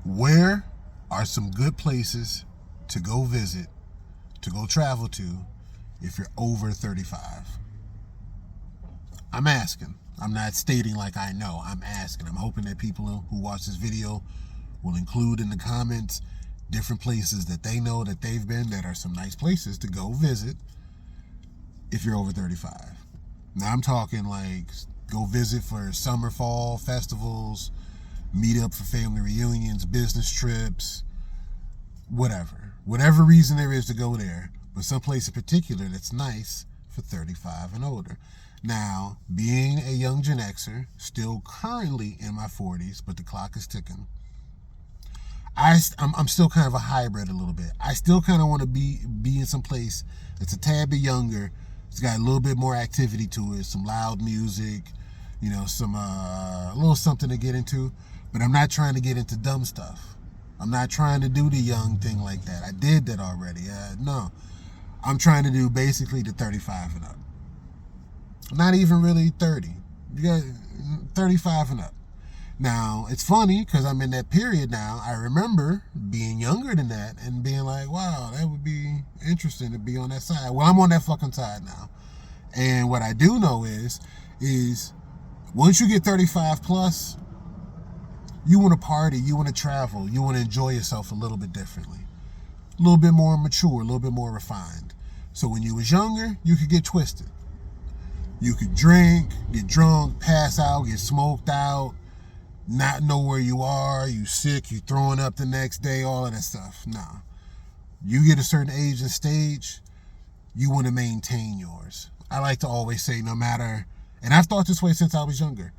Where are some good places to go visit, to go travel to, if you're over 35? I'm asking. I'm not stating like I know. I'm asking. I'm hoping that people who watch this video will include in the comments different places that they know that they've been that are some nice places to go visit if you're over 35. Now I'm talking like go visit for summer, fall festivals, meet up for family reunions, business trips, whatever reason there is to go there, but someplace in particular that's nice for 35 and older. Now, being a young Gen Xer, still currently in my 40s, but the clock is ticking, I'm still kind of a hybrid a little bit. I still kind of want to be in some place that's a tad bit younger. It's got a little bit more activity to it, some loud music, some a little something to get into. But I'm not trying to get into dumb stuff. I'm not trying to do the young thing like that. I did that already. No, I'm trying to do basically the 35 and up. Not even really 30. You got 35 and up. Now, it's funny because I'm in that period now. I remember being younger than that and being like, wow, that would be interesting to be on that side. Well, I'm on that fucking side now. And what I do know is once you get 35 plus, you want to party, you want to travel, you want to enjoy yourself a little bit differently. A little bit more mature, a little bit more refined. So when you was younger, you could get twisted. You could drink, get drunk, pass out, get smoked out, not know where you are, you sick, you throwing up the next day, all of that stuff. Nah. You get a certain age and stage, you want to maintain yours. I like to always say no matter, and I've thought this way since I was younger,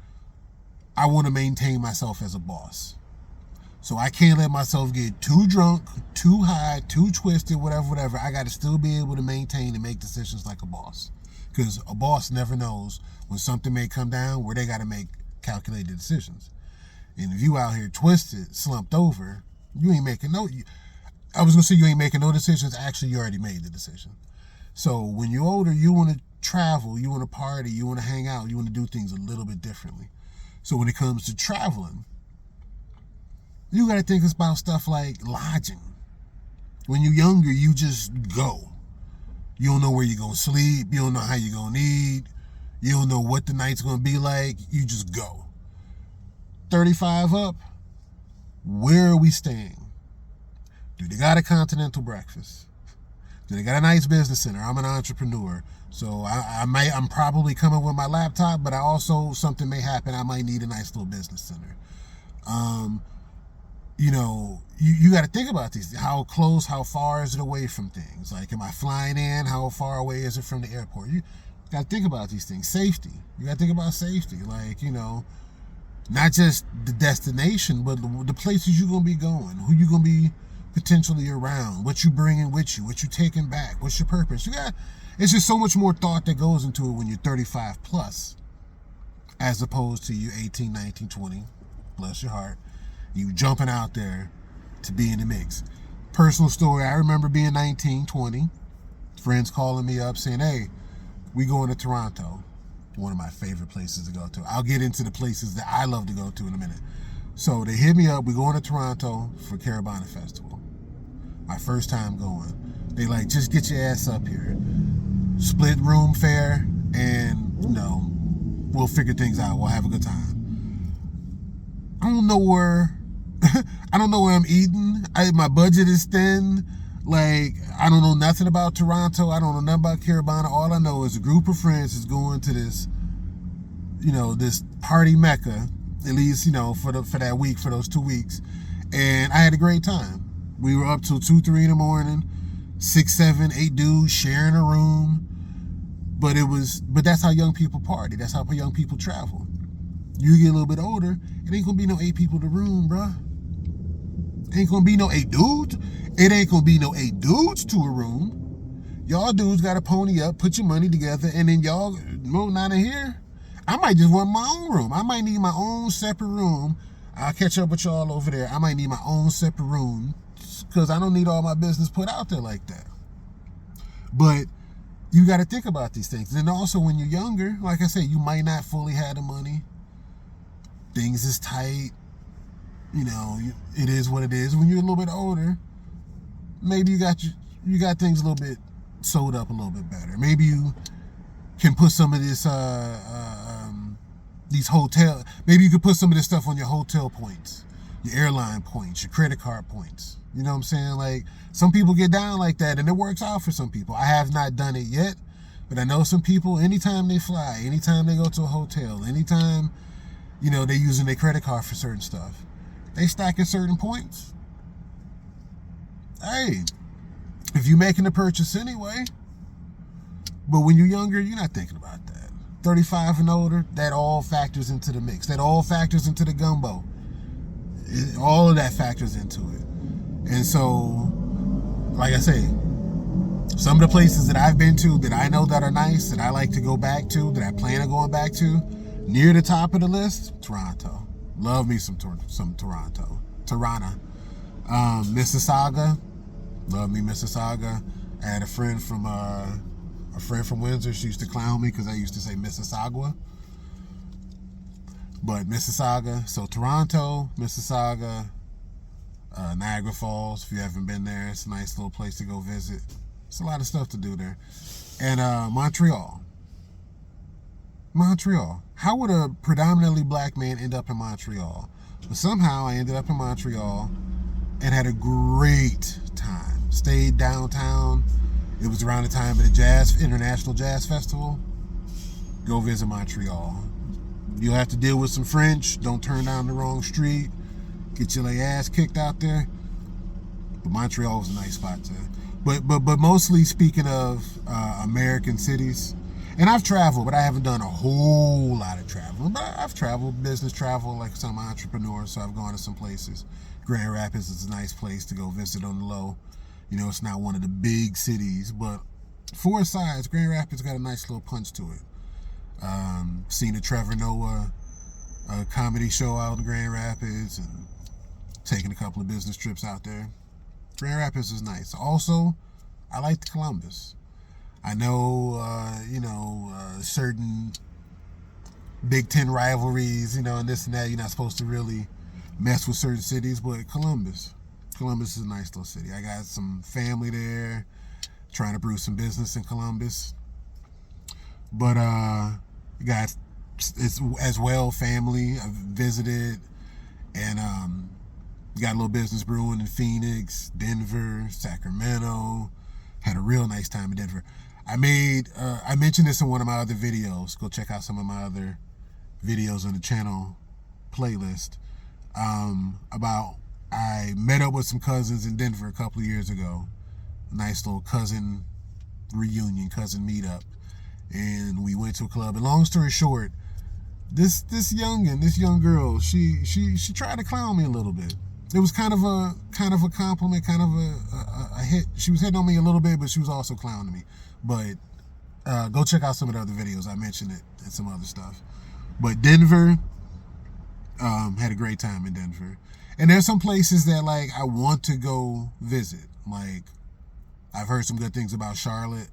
I want to maintain myself as a boss. So I can't let myself get too drunk, too high, too twisted, whatever. I got to still be able to maintain and make decisions like a boss. Because a boss never knows when something may come down where they got to make calculated decisions. And if you out here twisted, slumped over, you ain't making no... I was going to say you ain't making no decisions. Actually, you already made the decision. So when you're older, you want to travel, you want to party, you want to hang out, you want to do things a little bit differently. So when it comes to traveling, you got to think about stuff like lodging. When you're younger, you just go. You don't know where you're going to sleep. You don't know how you're going to eat. You don't know what the night's going to be like. You just go. 35 up, where are we staying? Do they got a continental breakfast? Do they got a nice business center? I'm an entrepreneur, so I'm probably coming with my laptop, but something may happen. I might need a nice little business center. You got to think about these. How close, how far is it away from things? Like, am I flying in? How far away is it from the airport? You got to think about these things. Safety. You got to think about safety. Like, not just the destination, but the places you're going to be going, who you're going to be potentially around, what you bringing with you, what you taking back, what's your purpose. It's just so much more thought that goes into it when you're 35 plus, as opposed to you 18, 19, 20, bless your heart, you jumping out there to be in the mix. Personal story, I remember being 19, 20, friends calling me up saying, hey, we going to Toronto, one of my favorite places to go to. I'll get into the places that I love to go to in a minute. So they hit me up, we going to Toronto for Carabana Festival. My first time going. They like, just get your ass up here. Split room fare, and we'll figure things out. We'll have a good time. I don't know where I'm eating. My budget is thin. Like, I don't know nothing about Toronto. I don't know nothing about Carabana. All I know is a group of friends is going to this, this party mecca, at least, for that week, for those 2 weeks. And I had a great time. We were up till 2, 3 in the morning, 6, 7, 8 dudes sharing a room. But that's how young people party. That's how young people travel. You get a little bit older, it ain't gonna be no 8 people in the room, bruh. Ain't gonna be no 8 dudes. It ain't gonna be no 8 dudes to a room. Y'all dudes gotta pony up, put your money together, and then y'all move out of here. I might just want my own room. I might need my own separate room. I'll catch up with y'all over there. I might need my own separate room because I don't need all my business put out there like that. But you got to think about these things. And also when you're younger, like I said, you might not fully have the money. Things is tight. you know, it is what it is. When you're a little bit older, maybe you got things a little bit sewed up a little bit better. Maybe you can put some of this these hotel. Maybe you could put some of this stuff on your hotel points, your airline points, your credit card points. You know what I'm saying? Like, some people get down like that, and it works out for some people. I have not done it yet, but I know some people. Anytime they fly, anytime they go to a hotel, anytime, you know, they're using their credit card for certain stuff, they stacking certain points. Hey, if you're making a purchase anyway, but when you're younger, you're not thinking about that. 35 and older, that all factors into the mix. That all factors into the gumbo. All of that factors into it. And so, like I say, some of the places that I've been to that I know that are nice, that I like to go back to, that I plan on going back to, near the top of the list, Toronto. Love me some Toronto. Toronto. Mississauga. Love me Mississauga. I had a friend from Windsor. She used to clown me because I used to say Mississauga. But Mississauga. So Toronto, Mississauga, Niagara Falls. If you haven't been there, it's a nice little place to go visit. It's a lot of stuff to do there. And Montreal. How would a predominantly black man end up in Montreal? But somehow I ended up in Montreal and had a great time. Stayed downtown. It was around the time of the International Jazz Festival. Go visit Montreal. You'll have to deal with some French. Don't turn down the wrong street. Get your ass kicked out there. But Montreal was a nice spot to. But mostly speaking of American cities, and I've traveled, but I haven't done a whole lot of traveling. But I've traveled, business travel, like some entrepreneurs, so I've gone to some places. Grand Rapids is a nice place to go visit on the low. You know, it's not one of the big cities, but for its size, Grand Rapids got a nice little punch to it. Seen a Trevor Noah comedy show out in Grand Rapids, and taking a couple of business trips out there. Grand Rapids is nice. Also, I like Columbus. I know, certain Big Ten rivalries, and this and that. You're not supposed to really mess with certain cities, but Columbus is a nice little city. I got some family there, trying to brew some business in Columbus. But you got it's as well family. I've visited, and got a little business brewing in Phoenix, Denver, Sacramento. Had a real nice time in Denver. I mentioned this in one of my other videos. Go check out some of my other videos on the channel playlist. I met up with some cousins in Denver a couple of years ago. A nice little cousin reunion, cousin meetup. And we went to a club. And long story short, this young girl, she tried to clown me a little bit. It was kind of a compliment, kind of a hit. She was hitting on me a little bit, but she was also clowning me. But go check out some of the other videos. I mentioned it and some other stuff. But Denver, had a great time in Denver. And there's some places that I want to go visit. Like, I've heard some good things about Charlotte,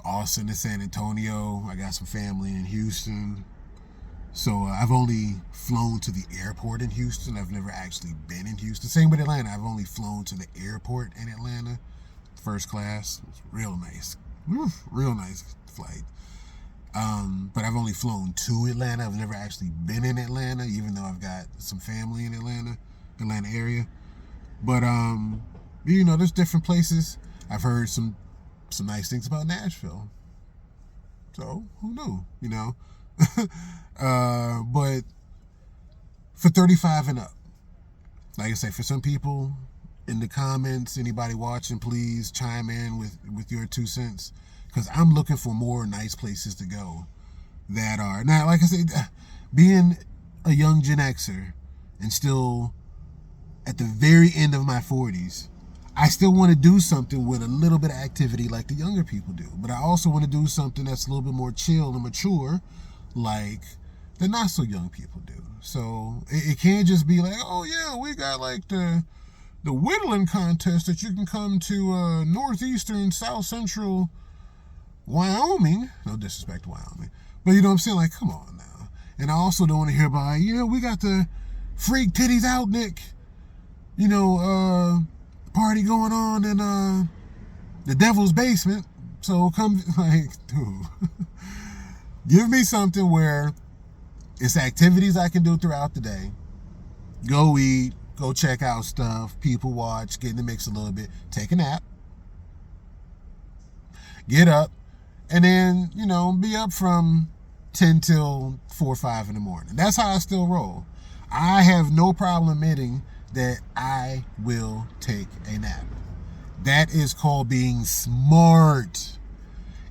Austin and San Antonio. I got some family in Houston. So I've only flown to the airport in Houston. I've never actually been in Houston. Same with Atlanta. I've only flown to the airport in Atlanta, first class. It was real nice. Real nice flight. But I've only flown to Atlanta. I've never actually been in Atlanta, even though I've got some family in Atlanta area. But there's different places. I've heard some nice things about Nashville. So who knew? But for 35 and up, like I say, for some people in the comments, anybody watching, please chime in with your 2 cents, because I'm looking for more nice places to go that are now, like I said, being a young Gen Xer and still at the very end of my 40s, I still want to do something with a little bit of activity like the younger people do, but I also want to do something that's a little bit more chill and mature, like the not so young people do. So it can't just be like, oh yeah, we got the whittling contest that you can come to northeastern, south central Wyoming. No disrespect to Wyoming, but you know what I'm saying? Like, come on now. And I also don't want to hear about, yeah, we got the freak titties out, Nick. Party going on in the devil's basement. So come, like, dude, give me something where it's activities I can do throughout the day. Go eat, go check out stuff, people watch, get in the mix a little bit, take a nap, get up, and then, be up from 10 till 4 or 5 in the morning. That's how I still roll. I have no problem admitting that I will take a nap. That is called being smart.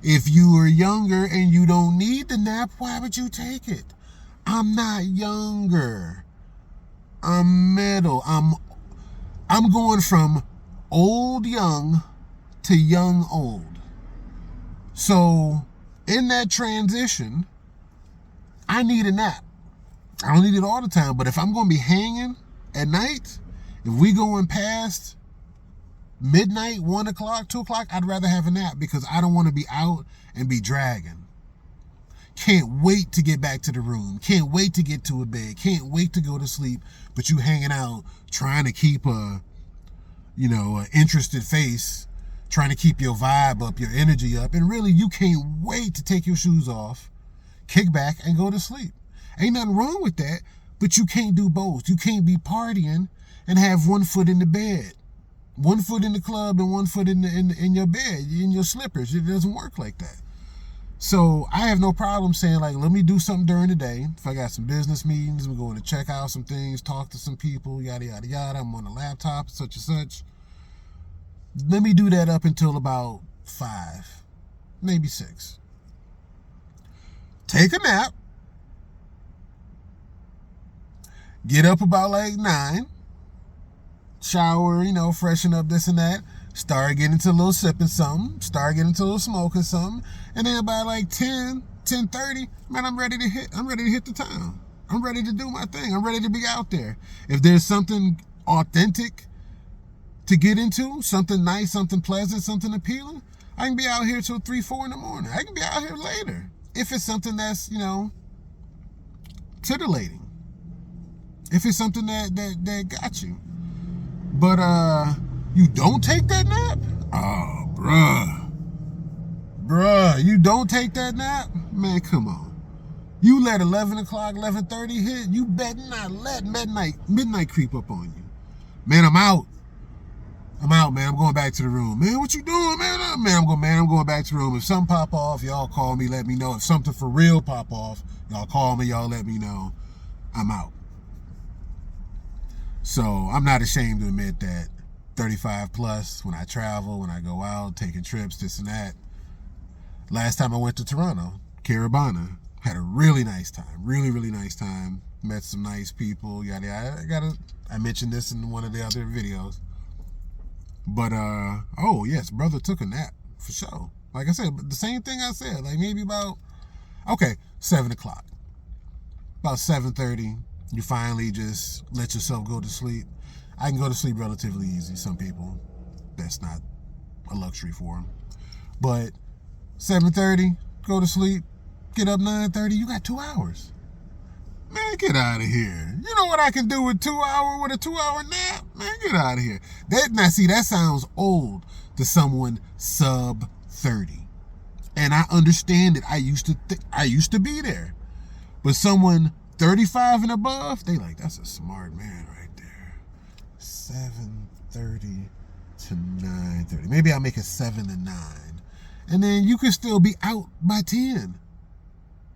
If you are younger and you don't need the nap, why would you take it? I'm not younger. I'm middle. I'm going from old young to young old. So in that transition, I need a nap. I don't need it all the time, but if I'm going to be hanging at night, if we going past midnight, 1 o'clock, 2 o'clock, I'd rather have a nap because I don't want to be out and be dragging. Can't wait to get back to the room. Can't wait to get to a bed. Can't wait to go to sleep. But you hanging out, trying to keep an interested face, trying to keep your vibe up, your energy up. And really, you can't wait to take your shoes off, kick back, and go to sleep. Ain't nothing wrong with that, but you can't do both. You can't be partying and have one foot in the bed, one foot in the club, and one foot in your bed, in your slippers. It doesn't work like that. So I have no problem saying, like, let me do something during the day. If I got some business meetings, I'm going to check out some things, talk to some people, yada, yada, yada. I'm on the laptop, such and such. Let me do that up until about 5, maybe 6. Take a nap. Get up about like 9. Shower, freshen up, this and that. Start getting into a little sipping something. Start getting into a little smoking something. And then by like 10:30, man, I'm ready to hit the town. I'm ready to do my thing. I'm ready to be out there. If there's something authentic to get into, something nice, something pleasant, something appealing, I can be out here till 3, 4 in the morning. I can be out here later. If it's something that's, titillating. If it's something that got you. But you don't take that nap? Oh, bruh, you don't take that nap? Man, come on. You let 11 o'clock, 11:30 hit, you better not let midnight creep up on you. Man, I'm out, man. I'm going back to the room. Man, what you doing, man? I'm going back to the room. If something pop off, y'all call me, let me know. If something for real pop off, y'all call me, y'all let me know. I'm out. So I'm not ashamed to admit that 35 plus, when I travel, when I go out, taking trips, this and that. Last time I went to Toronto, Caribana, had a really nice time. Really, really nice time. Met some nice people. Yada, yada. I mentioned this in one of the other videos. But, oh yes, brother took a nap, for sure. Like I said, the same thing I said, like maybe about, 7 o'clock. About 7:30, you finally just let yourself go to sleep. I can go to sleep relatively easy. Some people, that's not a luxury for them. But 7:30, go to sleep, get up 9:30, you got 2 hours. Man, get out of here. You know what I can do with a 2-hour nap? Man, get out of here. That sounds old to someone sub 30. And I understand it. I used to be there. But someone 35 and above, they like, that's a smart man right there. 7:30 to 9:30. Maybe I'll make it 7 to 9. And then you can still be out by 10.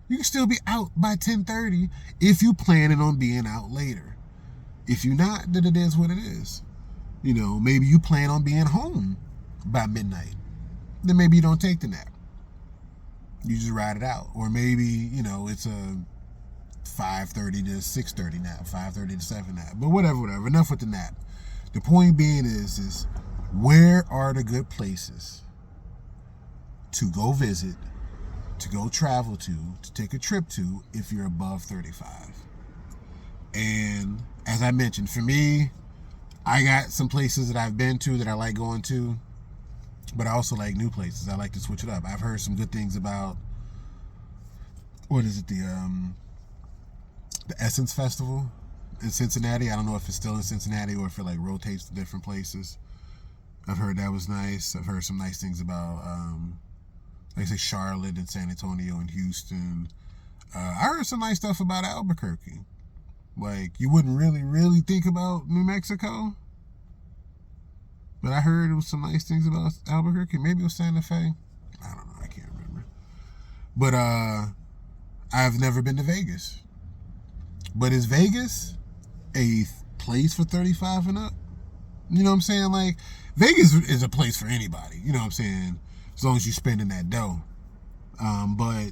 You can still be out by 10:30 if you planning on being out later. If you're not, then it is what it is. Maybe you plan on being home by midnight. Then maybe you don't take the nap. You just ride it out. Or maybe, it's a 5:30 to 6:30 nap, 5:30 to 7 nap. But whatever. Enough with the nap. The point being is where are the good places to go visit, to go travel to take a trip to if you're above 35? And as I mentioned, for me, I got some places that I've been to that I like going to, but I also like new places. I like to switch it up. I've heard some good things about, the Essence Festival in Cincinnati. I don't know if it's still in Cincinnati or if it like rotates to different places. I've heard that was nice. I've heard some nice things about, like I say, Charlotte and San Antonio and Houston. I heard some nice stuff about Albuquerque. Like, you wouldn't really think about New Mexico. But I heard it was some nice things about Albuquerque. Maybe it was Santa Fe. I don't know. I can't remember. But I've never been to Vegas. But is Vegas a place for 35 and up? You know what I'm saying? Like, Vegas is a place for anybody. You know what I'm saying? As long as you're spending that dough. But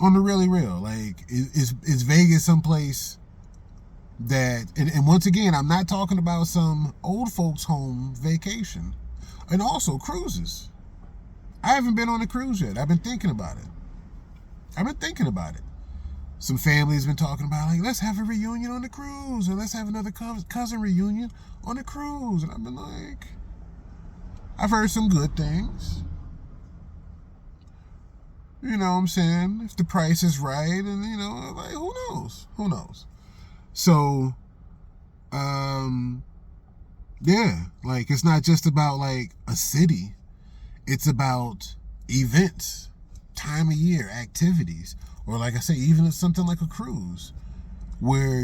on the really real, like, is Vegas someplace that, and once again, I'm not talking about some old folks home vacation. And also cruises. I haven't been on a cruise yet. I've been thinking about it. Some family's been talking about, like, let's have a reunion on the cruise, or let's have another cousin reunion on the cruise. And I've been like, I've heard some good things. You know what I'm saying? If the price is right, and, you know, like, who knows? So, yeah, like, it's not just about, like, a city. It's about events, time of year, activities. Or like I say, even something like a cruise, where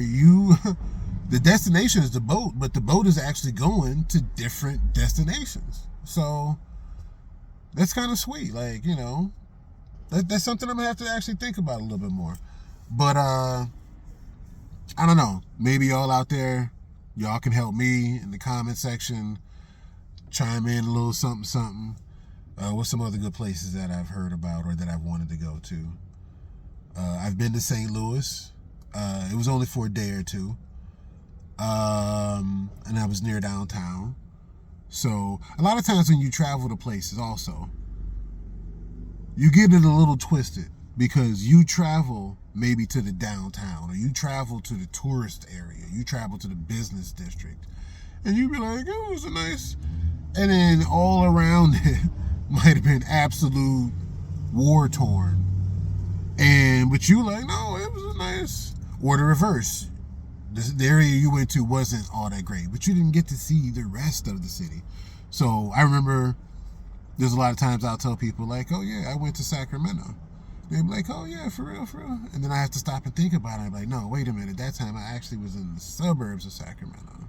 the destination is the boat, but the boat is actually going to different destinations. So that's kind of sweet. Like, you know, that's something I'm going to have to actually think about a little bit more. But I don't know. Maybe y'all out there, y'all can help me in the comment section, chime in a little something. What's some other good places that I've heard about or that I've wanted to go to? I've been to St. Louis. It was only for a day or two. And I was near downtown. So a lot of times when you travel to places also, you get it a little twisted because you travel maybe to the downtown, or you travel to the tourist area, you travel to the business district, and you be like, oh, it was a nice, and then all around it might have been absolute war torn. But you like, no, it was a nice, or the reverse. The area you went to wasn't all that great, but you didn't get to see the rest of the city. So I remember there's a lot of times I'll tell people like, oh yeah, I went to Sacramento. They'd be like, oh yeah, for real. And then I have to stop and think about it. I'm like, no, wait a minute. That time I actually was in the suburbs of Sacramento.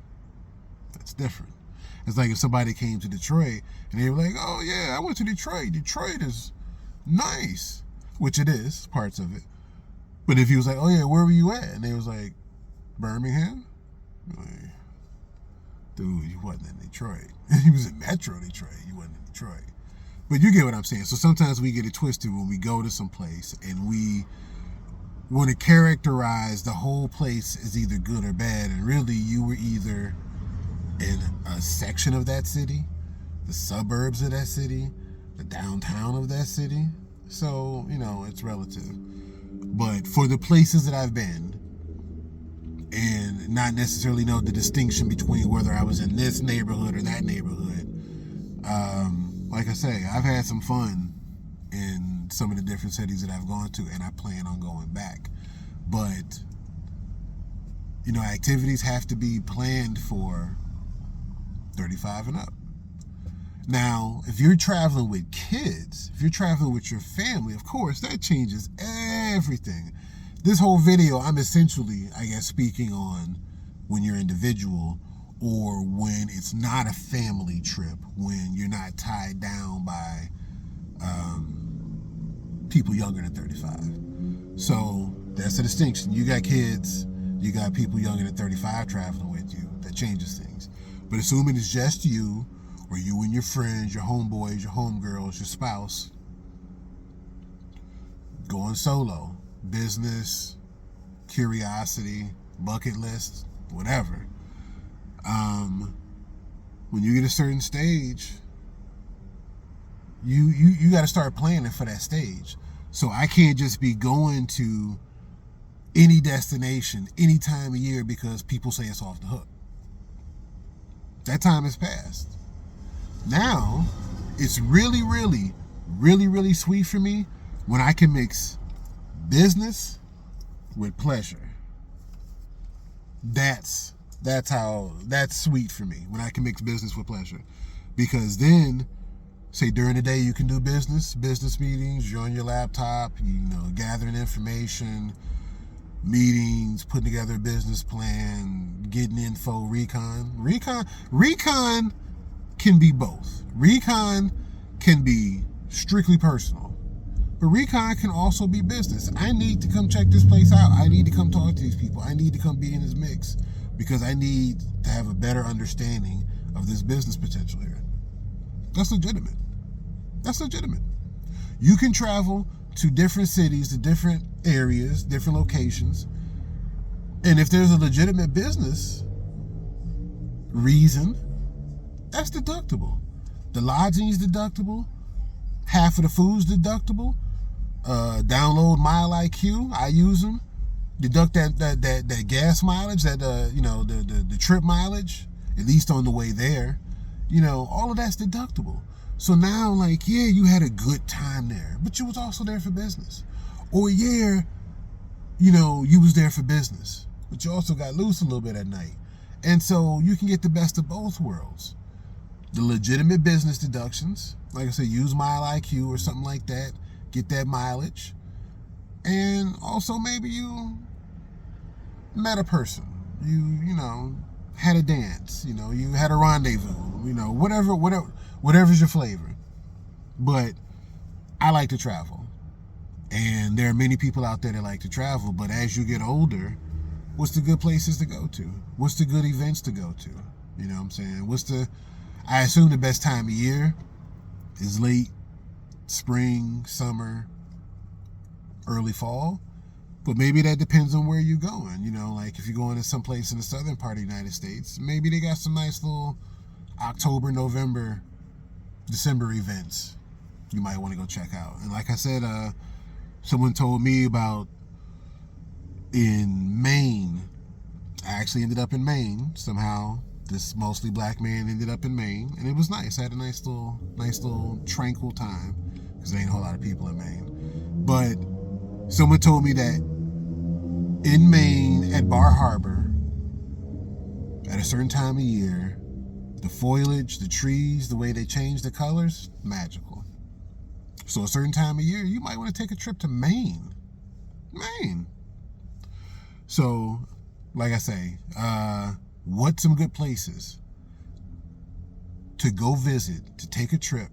That's different. It's like if somebody came to Detroit and they were like, oh yeah, I went to Detroit. Detroit is nice, which it is, parts of it. But if he was like, oh yeah, where were you at? And they was like, Birmingham? Like, dude, you wasn't in Detroit. He was in Metro Detroit. You wasn't in Detroit. But you get what I'm saying. So sometimes we get it twisted when we go to some place and we want to characterize the whole place as either good or bad. And really, you were either in a section of that city, the suburbs of that city, the downtown of that city. So, you know, it's relative. But for the places that I've been, and not necessarily know the distinction between whether I was in this neighborhood or that neighborhood, like I say, I've had some fun in some of the different cities that I've gone to, and I plan on going back. But, you know, activities have to be planned for 35 and up. Now, if you're traveling with kids, if you're traveling with your family, of course, that changes everything. This whole video, I'm essentially, I guess, speaking on when you're individual or when it's not a family trip, when you're not tied down by people younger than 35. So that's the distinction. You got kids, you got people younger than 35 traveling with you. That changes things. But assuming it's just you, or you and your friends, your homeboys, your homegirls, your spouse, going solo, business, curiosity, bucket list, whatever. When you get a certain stage, you got to start planning for that stage. So I can't just be going to any destination any time of year because people say it's off the hook. That time has passed. Now, it's really sweet for me when I can mix business with pleasure. That's sweet for me when I can mix business with pleasure, because then, say during the day you can do business meetings, you're on your laptop, gathering information, meetings, putting together a business plan, getting info, recon can be both. Recon can be strictly personal, but recon can also be business. I need to come check this place out. I need to come talk to these people. I need to come be in this mix because I need to have a better understanding of this business potential here. That's legitimate. You can travel to different cities, to different areas, different locations, and if there's a legitimate business reason, that's deductible. The lodging is deductible. Half of the food's deductible. Download Mile IQ. I use them. Deduct that gas mileage, the trip mileage, at least on the way there. All of that's deductible. So now, you had a good time there, but you was also there for business. Or you was there for business, but you also got loose a little bit at night. And so you can get the best of both worlds. The legitimate business deductions, like I said, use Mile IQ or something like that, get that mileage. And also maybe you met a person, you had a dance, you had a rendezvous, whatever's your flavor. But I like to travel. And there are many people out there that like to travel, but as you get older, what's the good places to go to? What's the good events to go to? You know what I'm saying? I assume the best time of year is late spring, summer, early fall. But maybe that depends on where you're going. If you're going to someplace in the southern part of the United States, maybe they got some nice little October, November, December events you might want to go check out. And like I said, someone told me about in Maine. I actually ended up in Maine somehow. This mostly black man ended up in Maine, and it was nice. I had a nice little tranquil time because there ain't a whole lot of people in Maine. But someone told me that in Maine at Bar Harbor, at a certain time of year, the foliage, the trees, the way they change the colors, magical. So a certain time of year, you might want to take a trip to Maine. So, like I say, what's some good places to go visit, to take a trip,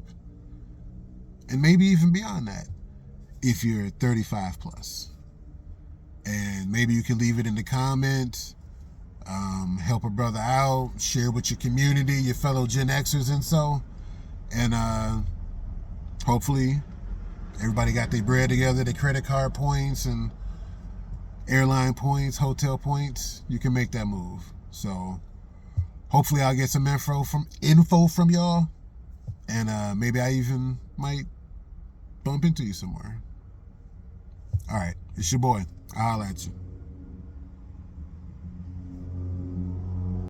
and maybe even beyond that, if you're 35 plus. And maybe you can leave it in the comments, help a brother out, share with your community, your fellow Gen Xers and so. And hopefully everybody got their bread together, their credit card points and airline points, hotel points. You can make that move. So hopefully I'll get some info from y'all, and maybe I even might bump into you somewhere. All right, it's your boy. I'll holler at you.